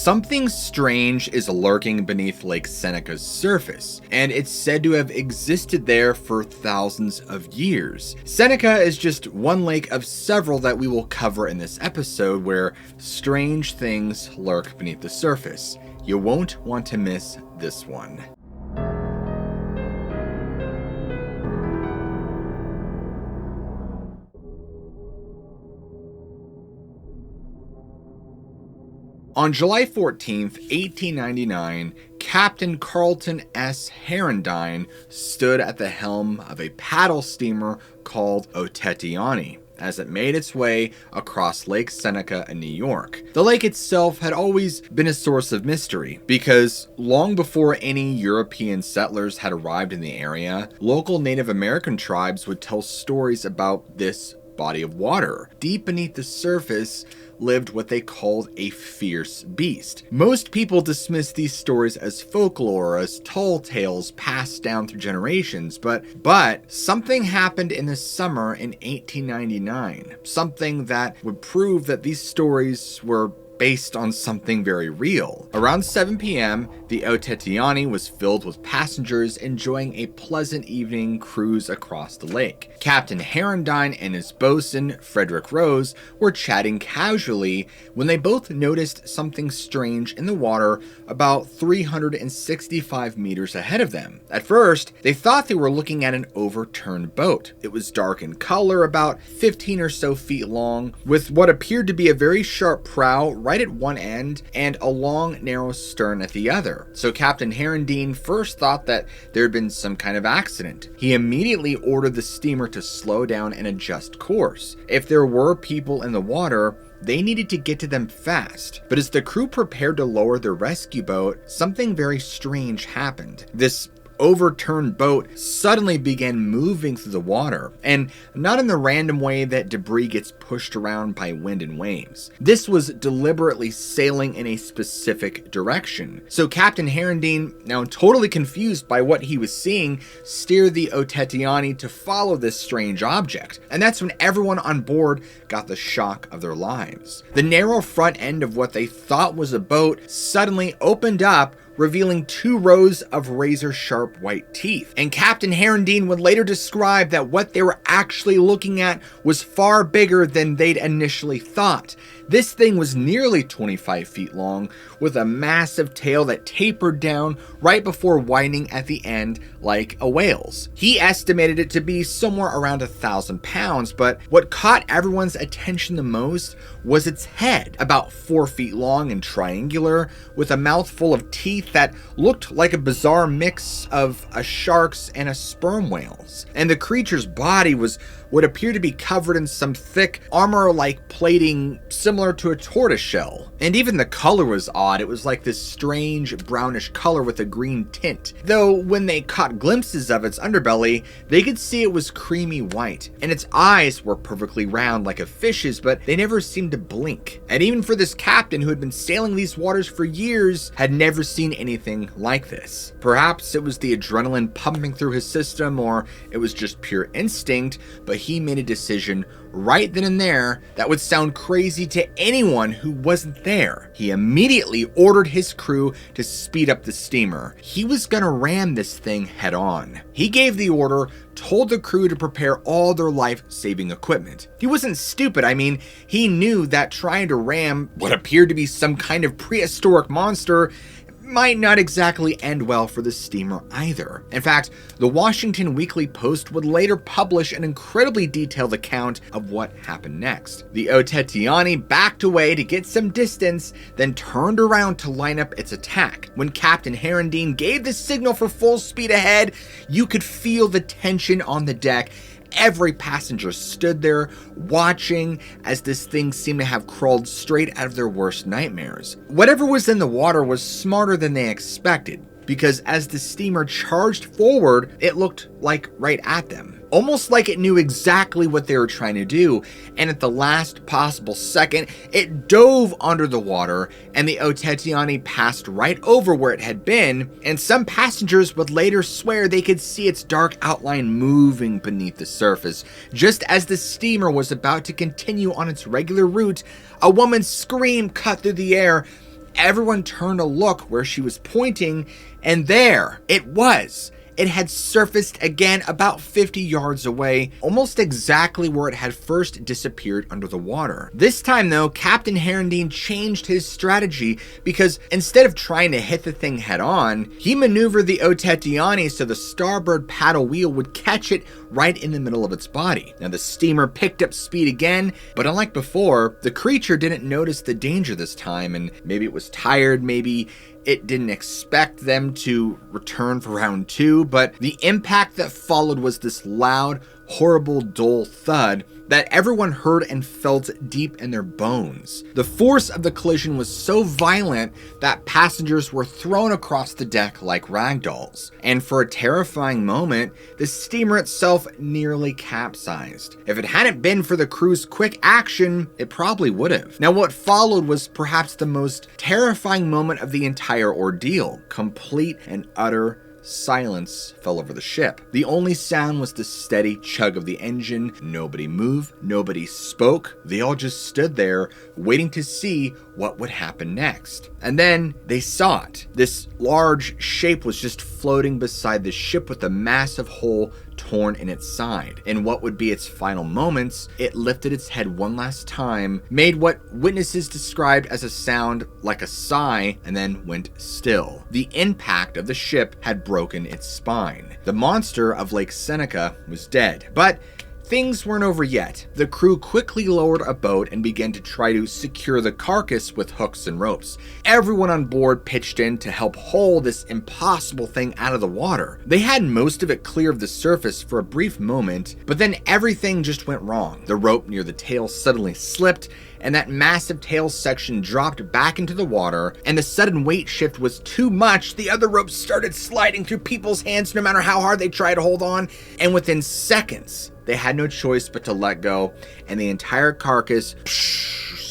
Something strange is lurking beneath Lake Seneca's surface, and it's said to have existed there for thousands of years. Seneca is just one lake of several that we will cover in this episode where strange things lurk beneath the surface. You won't want to miss this one. On July 14th, 1899, Captain Carlton S. Herendine stood at the helm of a paddle steamer called Otetiani as it made its way across Lake Seneca in New York. The lake itself had always been a source of mystery because long before any European settlers had arrived in the area, local Native American tribes would tell stories about this body of water. Deep beneath the surface lived what they called a fierce beast. Most people dismiss these stories as folklore, as tall tales passed down through generations, but something happened in the summer in 1899, something that would prove that these stories were based on something very real. Around 7 p.m., the Otetiani was filled with passengers enjoying a pleasant evening cruise across the lake. Captain Herendine and his bosun, Frederick Rose, were chatting casually when they both noticed something strange in the water about 365 meters ahead of them. At first, they thought they were looking at an overturned boat. It was dark in color, about 15 or so feet long, with what appeared to be a very sharp prow right at one end and a long, narrow stern at the other. So Captain Herendine first thought that there had been some kind of accident. He immediately ordered the steamer to slow down and adjust course. If there were people in the water, they needed to get to them fast. But as the crew prepared to lower their rescue boat, something very strange happened. This overturned boat suddenly began moving through the water, and not in the random way that debris gets pushed around by wind and waves. This was deliberately sailing in a specific direction. So Captain Herendine, now totally confused by what he was seeing, steered the Otetiani to follow this strange object, and that's when everyone on board got the shock of their lives. The narrow front end of what they thought was a boat suddenly opened up, revealing 2 rows of razor-sharp white teeth. And Captain Herendine would later describe that what they were actually looking at was far bigger than they'd initially thought. This thing was nearly 25 feet long, with a massive tail that tapered down right before widening at the end like a whale's. He estimated it to be somewhere around 1,000 pounds, but what caught everyone's attention the most was its head, about 4 feet long and triangular, with a mouthful of teeth that looked like a bizarre mix of a shark's and a sperm whale's. And the creature's body was what appeared to be covered in some thick armor-like plating similar to a tortoise shell. And even the color was odd. It was like this strange brownish color with a green tint. Though when they caught glimpses of its underbelly, they could see it was creamy white. And its eyes were perfectly round like a fish's, but they never seemed to blink. And even for this captain who had been sailing these waters for years, had never seen anything like this. Perhaps it was the adrenaline pumping through his system, or it was just pure instinct, but he made a decision right then and there that would sound crazy to anyone who wasn't there. He immediately ordered his crew to speed up the steamer. He was gonna ram this thing head on. He gave the order, told the crew to prepare all their life-saving equipment. He wasn't stupid. I mean, he knew that trying to ram what appeared to be some kind of prehistoric monster might not exactly end well for the steamer either. In fact, the Washington Weekly Post would later publish an incredibly detailed account of what happened next. The Otetiani backed away to get some distance, then turned around to line up its attack. When Captain Herendine gave the signal for full speed ahead, you could feel the tension on the deck. Every passenger stood there watching as this thing seemed to have crawled straight out of their worst nightmares. Whatever was in the water was smarter than they expected, because as the steamer charged forward, it looked like right at them. Almost like it knew exactly what they were trying to do, and at the last possible second, it dove under the water, and the Otetiani passed right over where it had been, and some passengers would later swear they could see its dark outline moving beneath the surface. Just as the steamer was about to continue on its regular route, a woman's scream cut through the air, everyone turned to look where she was pointing, and there it was. It had surfaced again about 50 yards away, almost exactly where it had first disappeared under the water. This time though, Captain Herendeen changed his strategy because instead of trying to hit the thing head on, he maneuvered the Otetiani so the starboard paddle wheel would catch it right in the middle of its body. Now the steamer picked up speed again, but unlike before, the creature didn't notice the danger this time, and maybe it was tired, maybe it didn't expect them to return for round 2, but the impact that followed was this loud, horrible, dull thud that everyone heard and felt deep in their bones. The force of the collision was so violent that passengers were thrown across the deck like ragdolls. And for a terrifying moment, the steamer itself nearly capsized. If it hadn't been for the crew's quick action, it probably would have. Now what followed was perhaps the most terrifying moment of the entire ordeal. Complete and utter silence fell over the ship. The only sound was the steady chug of the engine. Nobody moved, nobody spoke. They all just stood there waiting to see what would happen next. And then they saw it. This large shape was just floating beside the ship with a massive hole torn in its side. In what would be its final moments, it lifted its head one last time, made what witnesses described as a sound like a sigh, and then went still. The impact of the ship had broken its spine. The monster of Lake Seneca was dead, but things weren't over yet. The crew quickly lowered a boat and began to try to secure the carcass with hooks and ropes. Everyone on board pitched in to help haul this impossible thing out of the water. They had most of it clear of the surface for a brief moment, but then everything just went wrong. The rope near the tail suddenly slipped, and that massive tail section dropped back into the water, and the sudden weight shift was too much. The other ropes started sliding through people's hands no matter how hard they tried to hold on, and within seconds, they had no choice but to let go, and the entire carcass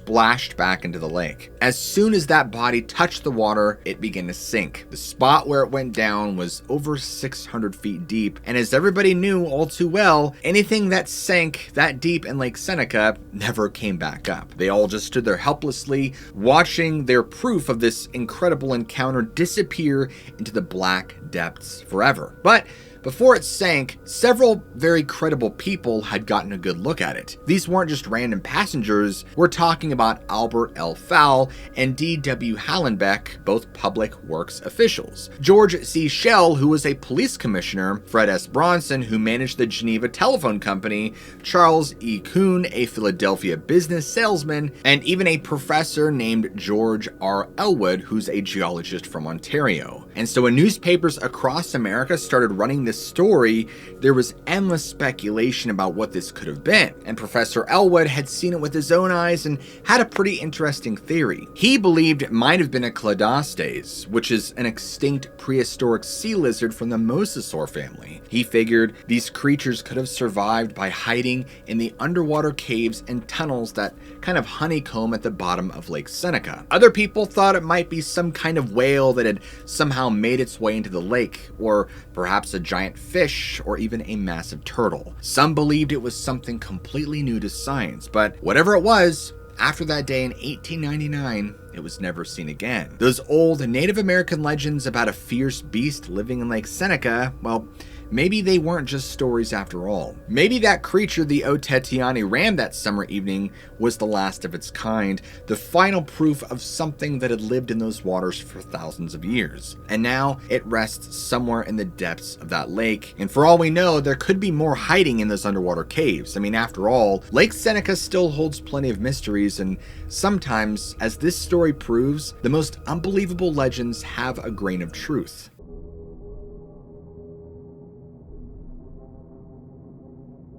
splashed back into the lake. As soon as that body touched the water, it began to sink. The spot where it went down was over 600 feet deep, and as everybody knew all too well, anything that sank that deep in Lake Seneca never came back up. They all just stood there helplessly, watching their proof of this incredible encounter disappear into the black depths forever. But before it sank, several very credible people had gotten a good look at it. These weren't just random passengers. We're talking about Albert L. Fowle and D.W. Hallenbeck, both public works officials. George C. Schell, who was a police commissioner, Fred S. Bronson, who managed the Geneva Telephone Company, Charles E. Kuhn, a Philadelphia business salesman, and even a professor named George R. Elwood, who's a geologist from Ontario. And so when newspapers across America started running this story, there was endless speculation about what this could have been. And Professor Elwood had seen it with his own eyes and had a pretty interesting theory. He believed it might have been a Cladastes, which is an extinct prehistoric sea lizard from the mosasaur family. He figured these creatures could have survived by hiding in the underwater caves and tunnels that kind of honeycomb at the bottom of Lake Seneca. Other people thought it might be some kind of whale that had somehow made its way into the lake, or perhaps a giant fish, or even a massive turtle. Some believed it was something completely new to science, but whatever it was, after that day in 1899, it was never seen again. Those old Native American legends about a fierce beast living in Lake Seneca, well, maybe they weren't just stories after all. Maybe that creature the Otetiani ran that summer evening was the last of its kind, the final proof of something that had lived in those waters for thousands of years. And now it rests somewhere in the depths of that lake, and for all we know, there could be more hiding in those underwater caves. I mean, after all, Lake Seneca still holds plenty of mysteries, and sometimes, as this story proves, the most unbelievable legends have a grain of truth.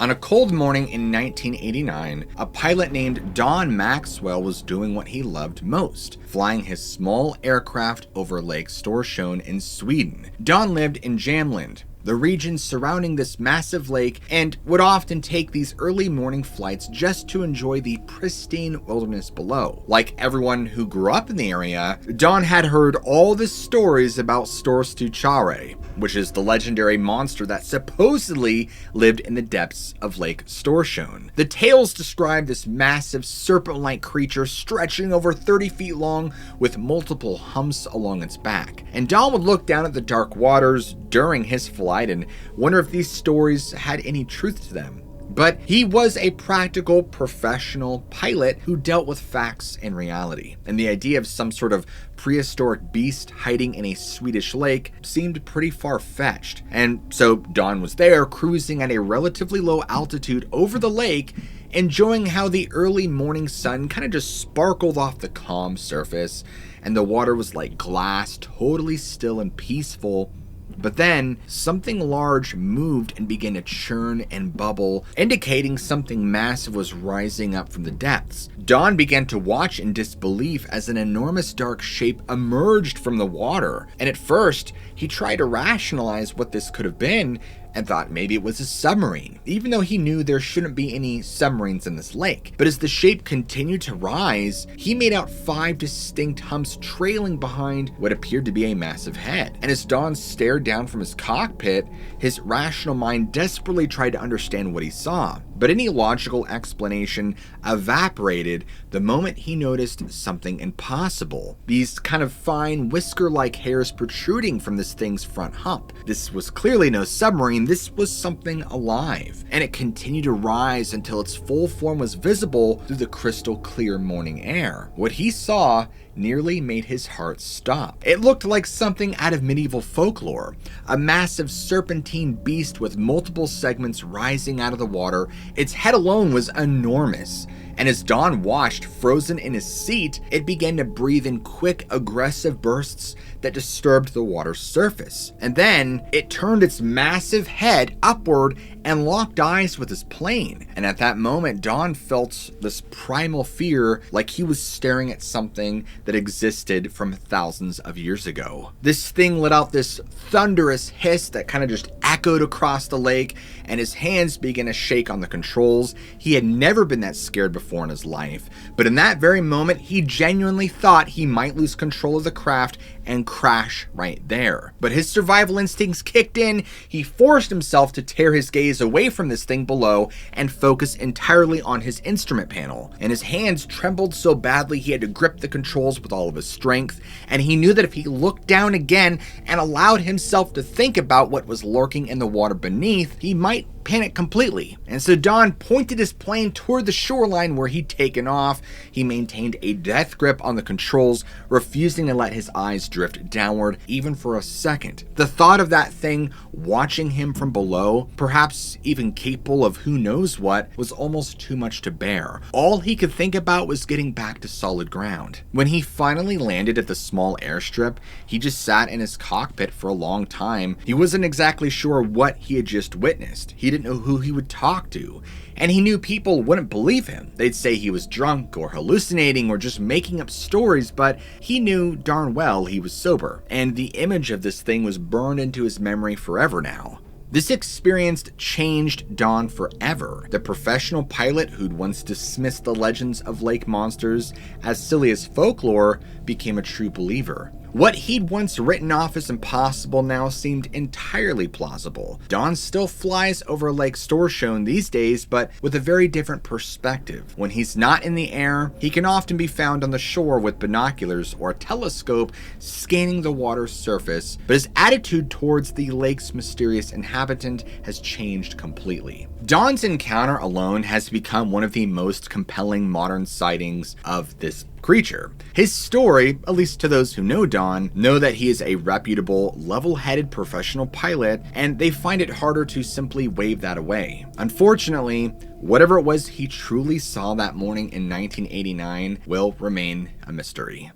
On a cold morning in 1989, a pilot named Don Maxwell was doing what he loved most, flying his small aircraft over Lake Storsjön in Sweden. Don lived in Jamland. the region surrounding this massive lake, and would often take these early morning flights just to enjoy the pristine wilderness below. Like everyone who grew up in the area, Don had heard all the stories about Storstuchare, which is the legendary monster that supposedly lived in the depths of Lake Storsjön. The tales describe this massive serpent-like creature stretching over 30 feet long with multiple humps along its back. And Don would look down at the dark waters during his flight and wonder if these stories had any truth to them. But he was a practical, professional pilot who dealt with facts and reality, and the idea of some sort of prehistoric beast hiding in a Swedish lake seemed pretty far-fetched. And so Don was there, cruising at a relatively low altitude over the lake, enjoying how the early morning sun kind of just sparkled off the calm surface, and the water was like glass, totally still and peaceful. But then, something large moved and began to churn and bubble, indicating something massive was rising up from the depths. Don began to watch in disbelief as an enormous dark shape emerged from the water, and at first, he tried to rationalize what this could have been, and thought maybe it was a submarine, even though he knew there shouldn't be any submarines in this lake. But as the shape continued to rise, he made out 5 distinct humps trailing behind what appeared to be a massive head. And as Don stared down from his cockpit, his rational mind desperately tried to understand what he saw. But any logical explanation evaporated the moment he noticed something impossible. These kind of fine whisker-like hairs protruding from this thing's front hump. This was clearly no submarine, this was something alive. And it continued to rise until its full form was visible through the crystal clear morning air. What he saw nearly made his heart stop. It looked like something out of medieval folklore, a massive serpentine beast with multiple segments rising out of the water. Its head alone was enormous, and as Don watched, frozen in his seat, it began to breathe in quick, aggressive bursts that disturbed the water's surface. And then, it turned its massive head upward and locked eyes with his plane. And at that moment, Don felt this primal fear, like he was staring at something that existed from thousands of years ago. This thing let out this thunderous hiss that kind of just echoed across the lake, and his hands began to shake on the controls. He had never been that scared before in his life, but in that very moment, he genuinely thought he might lose control of the craft and crash right there. But his survival instincts kicked in. He forced himself to tear his gaze away from this thing below and focus entirely on his instrument panel. And his hands trembled so badly he had to grip the controls with all of his strength, and he knew that if he looked down again and allowed himself to think about what was lurking in the water beneath, he might panic completely. And so Don pointed his plane toward the shoreline where he'd taken off. He maintained a death grip on the controls, refusing to let his eyes drift downward even for a second. The thought of that thing watching him from below, perhaps even capable of who knows what, was almost too much to bear. All he could think about was getting back to solid ground. When he finally landed at the small airstrip, he just sat in his cockpit for a long time. He wasn't exactly sure what he had just witnessed. He didn't know who he would talk to, and he knew people wouldn't believe him. They'd say he was drunk or hallucinating or just making up stories, but he knew darn well he was sober, and the image of this thing was burned into his memory forever now. This experience changed Don forever. The professional pilot who'd once dismissed the legends of lake monsters as silly as folklore became a true believer. What he'd once written off as impossible now seemed entirely plausible. Don still flies over Lake Storsjön these days, but with a very different perspective. When he's not in the air, he can often be found on the shore with binoculars or a telescope scanning the water's surface, but his attitude towards the lake's mysterious inhabitant has changed completely. Don's encounter alone has become one of the most compelling modern sightings of this creature. His story, at least to those who know Don, know that he is a reputable, level-headed professional pilot, and they find it harder to simply wave that away. Unfortunately, whatever it was he truly saw that morning in 1989 will remain a mystery.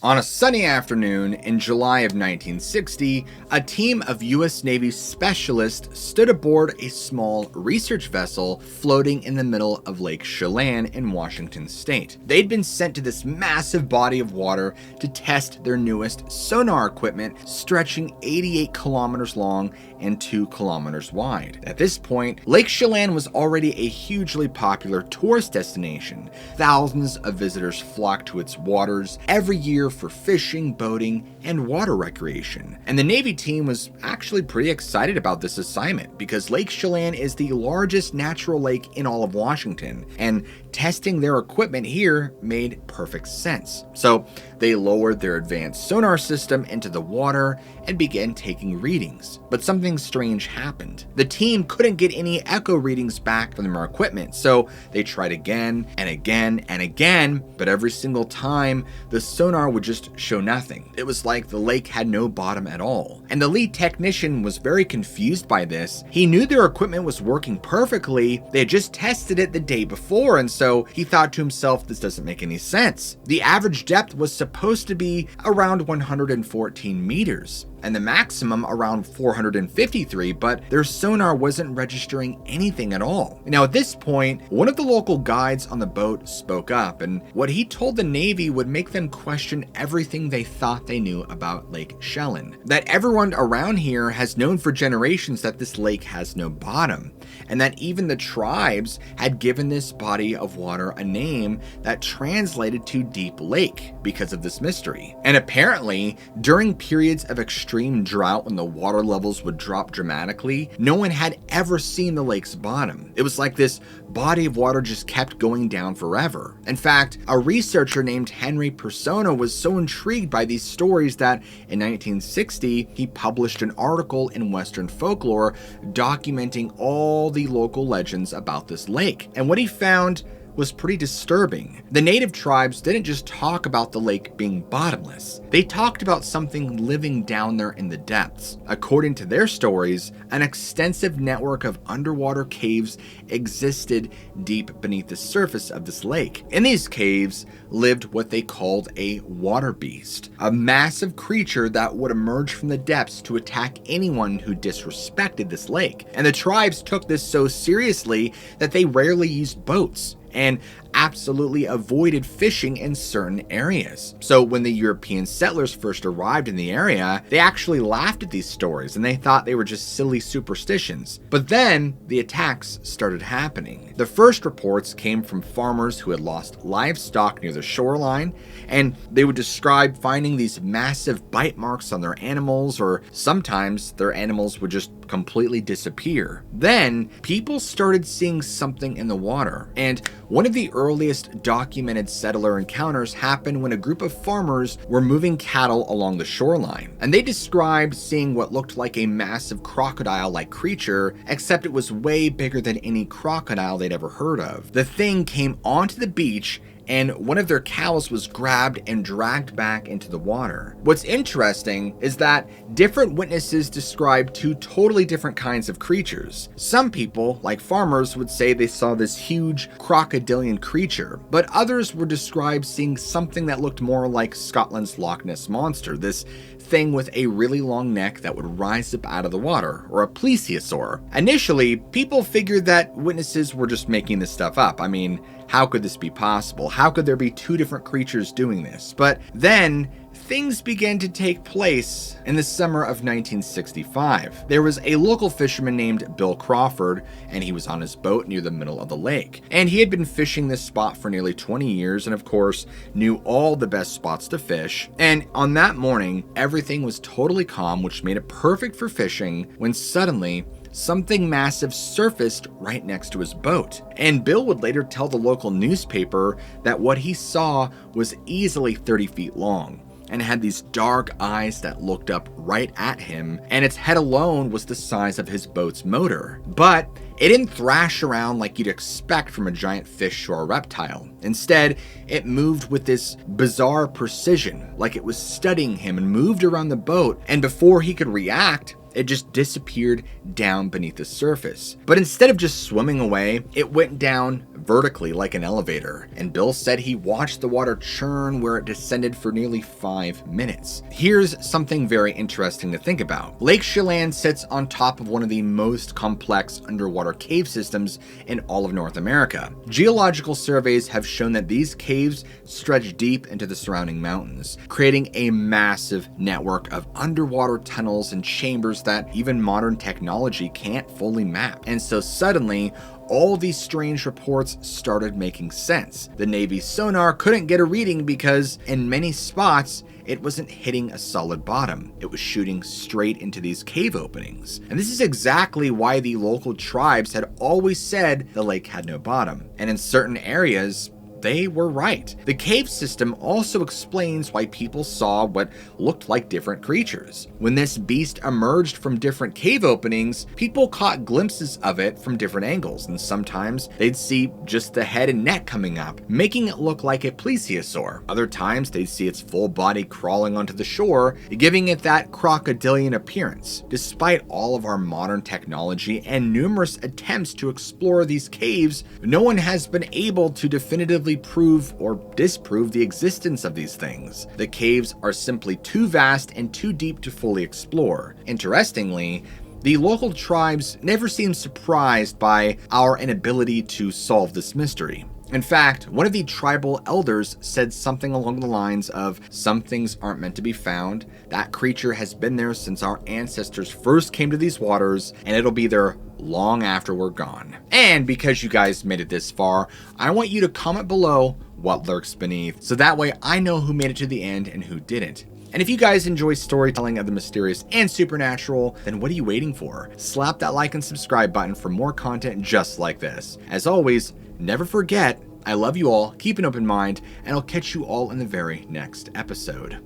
On a sunny afternoon in July of 1960, a team of U.S. Navy specialists stood aboard a small research vessel floating in the middle of Lake Chelan in Washington state. They'd been sent to this massive body of water to test their newest sonar equipment, stretching 88 kilometers long and 2 kilometers wide. At this point, Lake Chelan was already a hugely popular tourist destination. Thousands of visitors flocked to its waters every year for fishing, boating, and water recreation. And the Navy team was actually pretty excited about this assignment because Lake Chelan is the largest natural lake in all of Washington, and testing their equipment here made perfect sense. So they lowered their advanced sonar system into the water and began taking readings. But something strange happened. The team couldn't get any echo readings back from their equipment, so they tried again and again and again, but every single time the sonar would just show nothing. It was like the lake had no bottom at all. And the lead technician was very confused by this. He knew their equipment was working perfectly. They had just tested it the day before, and so he thought to himself, this doesn't make any sense. The average depth was supposed to be around 114 meters. And the maximum around 453, but their sonar wasn't registering anything at all. Now at this point, one of the local guides on the boat spoke up, and what he told the Navy would make them question everything they thought they knew about Lake Chelan. That everyone around here has known for generations that this lake has no bottom, and that even the tribes had given this body of water a name that translated to Deep Lake because of this mystery. And apparently, during periods of extreme drought when the water levels would drop dramatically, no one had ever seen the lake's bottom. It was like this body of water just kept going down forever. In fact, a researcher named Henry Persona was so intrigued by these stories that in 1960, he published an article in Western Folklore documenting all the local legends about this lake. And what he found was pretty disturbing. The native tribes didn't just talk about the lake being bottomless. They talked about something living down there in the depths. According to their stories, an extensive network of underwater caves existed deep beneath the surface of this lake. In these caves lived what they called a water beast, a massive creature that would emerge from the depths to attack anyone who disrespected this lake. And the tribes took this so seriously that they rarely used boats and absolutely avoided fishing in certain areas. So when the European settlers first arrived in the area, they actually laughed at these stories and they thought they were just silly superstitions. But then the attacks started happening. The first reports came from farmers who had lost livestock near the shoreline, and they would describe finding these massive bite marks on their animals, or sometimes their animals would just completely disappear. Then people started seeing something in the water, and one of the earliest documented settler encounters happened when a group of farmers were moving cattle along the shoreline, and they described seeing what looked like a massive crocodile-like creature, except it was way bigger than any crocodile they'd ever heard of. The thing came onto the beach, and one of their cows was grabbed and dragged back into the water. What's interesting is that different witnesses described two totally different kinds of creatures. Some people, like farmers, would say they saw this huge crocodilian creature, but others would describe seeing something that looked more like Scotland's Loch Ness Monster, this thing with a really long neck that would rise up out of the water, or a plesiosaur. Initially, people figured that witnesses were just making this stuff up. I mean, how could this be possible? How could there be two different creatures doing this? But then things began to take place in the summer of 1965. There was a local fisherman named Bill Crawford, and he was on his boat near the middle of the lake. And he had been fishing this spot for nearly 20 years and of course knew all the best spots to fish. And on that morning, everything was totally calm, which made it perfect for fishing, when suddenly something massive surfaced right next to his boat. And Bill would later tell the local newspaper that what he saw was easily 30 feet long and had these dark eyes that looked up right at him, and its head alone was the size of his boat's motor. But it didn't thrash around like you'd expect from a giant fish or a reptile. Instead, it moved with this bizarre precision, like it was studying him, and moved around the boat, and before he could react, It just disappeared down beneath the surface. But instead of just swimming away, it went down vertically like an elevator. And Bill said he watched the water churn where it descended for nearly 5 minutes. Here's something very interesting to think about. Lake Chelan sits on top of one of the most complex underwater cave systems in all of North America. Geological surveys have shown that these caves stretch deep into the surrounding mountains, creating a massive network of underwater tunnels and chambers that even modern technology can't fully map. And so suddenly, all these strange reports started making sense. The Navy's sonar couldn't get a reading because, in many spots, it wasn't hitting a solid bottom. It was shooting straight into these cave openings. And this is exactly why the local tribes had always said the lake had no bottom. And in certain areas, they were right. The cave system also explains why people saw what looked like different creatures. When this beast emerged from different cave openings, people caught glimpses of it from different angles, and sometimes they'd see just the head and neck coming up, making it look like a plesiosaur. Other times they'd see its full body crawling onto the shore, giving it that crocodilian appearance. Despite all of our modern technology and numerous attempts to explore these caves, no one has been able to definitively prove or disprove the existence of these things. The caves are simply too vast and too deep to fully explore. Interestingly, the local tribes never seemed surprised by our inability to solve this mystery. In fact, one of the tribal elders said something along the lines of, "Some things aren't meant to be found. That creature has been there since our ancestors first came to these waters, and it'll be there long after we're gone." And because you guys made it this far, I want you to comment below what lurks beneath, so that way I know who made it to the end and who didn't. And if you guys enjoy storytelling of the mysterious and supernatural, then what are you waiting for? Slap that like and subscribe button for more content just like this. As always, never forget, I love you all, keep an open mind, and I'll catch you all in the very next episode.